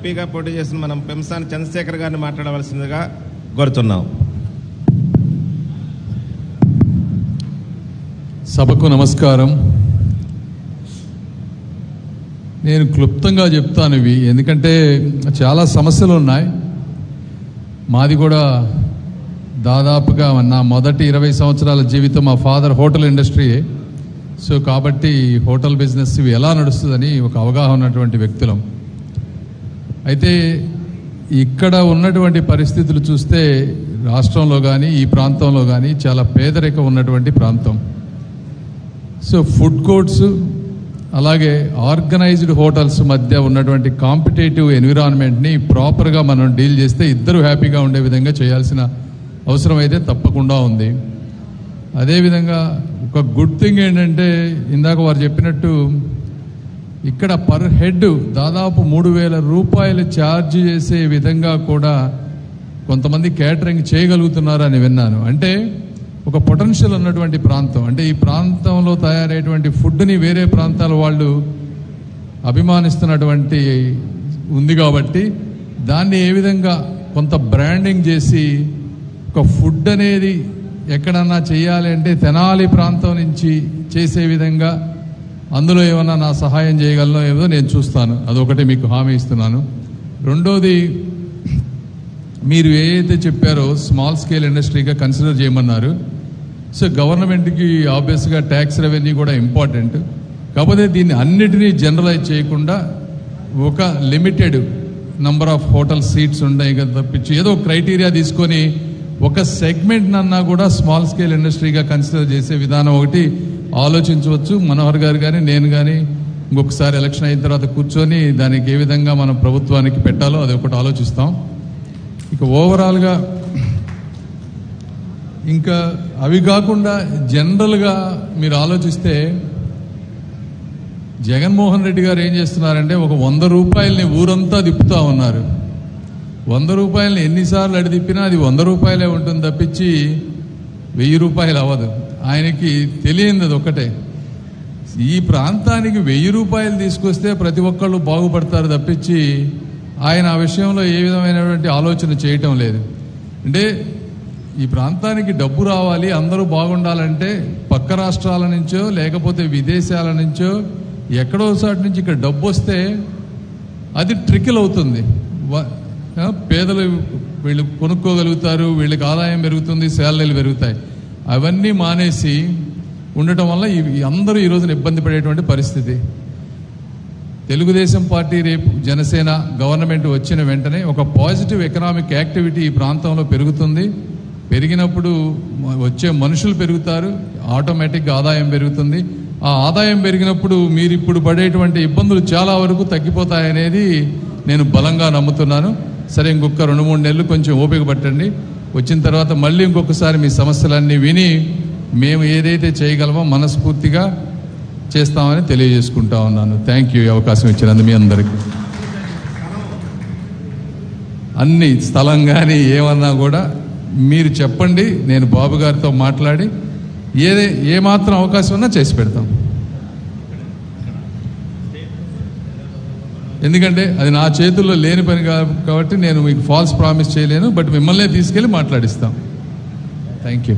ఎంపీగా పోటీ చేసిన మనం పెంసాని చంద్రశేఖర్ గారిని మాట్లాడవలసిందిగా కోరుతున్నాం. సభకు నమస్కారం. నేను క్లుప్తంగా చెప్తాను ఇవి, ఎందుకంటే చాలా సమస్యలు ఉన్నాయి. మాది కూడా దాదాపుగా నా మొదటి 20 సంవత్సరాల జీవితం మా ఫాదర్ హోటల్ ఇండస్ట్రీయే. సో కాబట్టి హోటల్ బిజినెస్ ఇవి ఎలా నడుస్తుందని ఒక అవగాహన ఉన్నటువంటి వ్యక్తులం. అయితే ఇక్కడ ఉన్నటువంటి పరిస్థితులు చూస్తే రాష్ట్రంలో కానీ ఈ ప్రాంతంలో కానీ చాలా పేదరికం ఉన్నటువంటి ప్రాంతం. సో ఫుడ్ కోర్ట్స్ అలాగే ఆర్గనైజ్డ్ హోటల్స్ మధ్య ఉన్నటువంటి కాంపిటేటివ్ ఎన్విరాన్మెంట్ని ప్రాపర్గా మనం డీల్ చేస్తే ఇద్దరు హ్యాపీగా ఉండే విధంగా చేయాల్సిన అవసరం అయితే తప్పకుండా ఉంది. అదేవిధంగా ఒక గుడ్ థింగ్ ఏంటంటే ఇందాక వారు చెప్పినట్టు ఇక్కడ పర్ హెడ్ దాదాపు 3,000 రూపాయలు ఛార్జ్ చేసే విధంగా కూడా కొంతమంది కేటరింగ్ చేయగలుగుతున్నారని విన్నాను. అంటే ఒక పొటెన్షియల్ ఉన్నటువంటి ప్రాంతం. అంటే ఈ ప్రాంతంలో తయారయ్యేటువంటి ఫుడ్ని వేరే ప్రాంతాల వాళ్ళు అభిమానిస్తున్నటువంటి ఉంది కాబట్టి దాన్ని ఏ విధంగా కొంత బ్రాండింగ్ చేసి ఒక ఫుడ్ అనేది ఎక్కడన్నా చేయాలి అంటే తెనాలి ప్రాంతం నుంచి చేసే విధంగా అందులో ఏమన్నా నా సహాయం చేయగలనో ఏదో నేను చూస్తాను. అదొకటి మీకు హామీ ఇస్తున్నాను. రెండోది, మీరు ఏదైతే చెప్పారో స్మాల్ స్కేల్ ఇండస్ట్రీగా కన్సిడర్ చేయమన్నారు. సో గవర్నమెంట్కి ఆబ్వియస్గా ట్యాక్స్ రెవెన్యూ కూడా ఇంపార్టెంట్. కాకపోతే దీన్ని అన్నిటినీ జనరలైజ్ చేయకుండా ఒక limited number of hotel seats ఉన్నాయి కదా తప్పించి ఏదో క్రైటీరియా తీసుకొని ఒక సెగ్మెంట్ అన్నా కూడా స్మాల్ స్కేల్ ఇండస్ట్రీగా కన్సిడర్ చేసే విధానం ఒకటి ఆలోచించవచ్చు. మనోహర్ గారు కానీ నేను కానీ ఇంకొకసారి ఎలక్షన్ అయిన తర్వాత కూర్చొని దానికి ఏ విధంగా మనం ప్రభుత్వానికి పెట్టాలో అది ఒకటి ఆలోచిస్తాం. ఇక ఓవరాల్గా ఇంకా అవి కాకుండా జనరల్గా మీరు ఆలోచిస్తే జగన్మోహన్ రెడ్డి గారు ఏం చేస్తున్నారంటే ఒక 100 రూపాయలని ఊరంతా తిప్పుతూ ఉన్నారు. 100 రూపాయలని ఎన్నిసార్లు అడి తిప్పినా అది 100 రూపాయలే ఉంటుంది తప్పించి 1000 రూపాయలు అవ్వదు. ఆయనకి తెలియదు అది ఒక్కటే. ఈ ప్రాంతానికి 1000 రూపాయలు తీసుకొస్తే ప్రతి ఒక్కళ్ళు బాగుపడతారు తప్పించి ఆయన ఆ విషయంలో ఏ విధమైనటువంటి ఆలోచన చేయటం లేదు. అంటే ఈ ప్రాంతానికి డబ్బు రావాలి, అందరూ బాగుండాలంటే పక్క రాష్ట్రాల నుంచో లేకపోతే విదేశాల నుంచో ఎక్కడో చోటు నుంచి ఇక్కడ డబ్బు వస్తే అది ట్రికిల్ అవుతుంది. పేదలు వీళ్ళు కొనుక్కోగలుగుతారు, వీళ్ళకి ఆదాయం పెరుగుతుంది, శాలరీలు పెరుగుతాయి. అవన్నీ మానేసి ఉండటం వల్ల అందరూ ఈ రోజున ఇబ్బంది పడేటువంటి పరిస్థితి. తెలుగుదేశం పార్టీ రేపు జనసేన గవర్నమెంట్ వచ్చిన వెంటనే ఒక పాజిటివ్ ఎకనామిక్ యాక్టివిటీ ఈ ప్రాంతంలో పెరుగుతుంది. పెరిగినప్పుడు వచ్చే మనుషులు పెరుగుతారు, ఆటోమేటిక్గా ఆదాయం పెరుగుతుంది. ఆ ఆదాయం పెరిగినప్పుడు మీరు ఇప్పుడు పడేటువంటి ఇబ్బందులు చాలా వరకు తగ్గిపోతాయనేది నేను బలంగా నమ్ముతున్నాను. సరే, ఇంకొక 2-3 నెలలు కొంచెం ఓపిక పట్టండి. వచ్చిన తర్వాత మళ్ళీ ఇంకొకసారి మీ సమస్యలన్నీ విని మేము ఏదైతే చేయగలమో మనస్ఫూర్తిగా చేస్తామని తెలియజేసుకుంటా ఉన్నాను. Thank you. అవకాశం ఇచ్చినందుకు మీ అందరికీ. అన్ని స్థలం కానీ ఏమన్నా కూడా మీరు చెప్పండి, నేను బాబు గారితో మాట్లాడి ఏ మాత్రం అవకాశం ఉన్నా చేసి పెడతాం. ఎందుకంటే అది నా చేతుల్లో లేని పని కాబట్టి నేను మీకు ఫాల్స్ ప్రామిస్ చేయలేను. బట్ మిమ్మల్నే తీసుకెళ్ళి మాట్లాడిస్తాం. Thank you.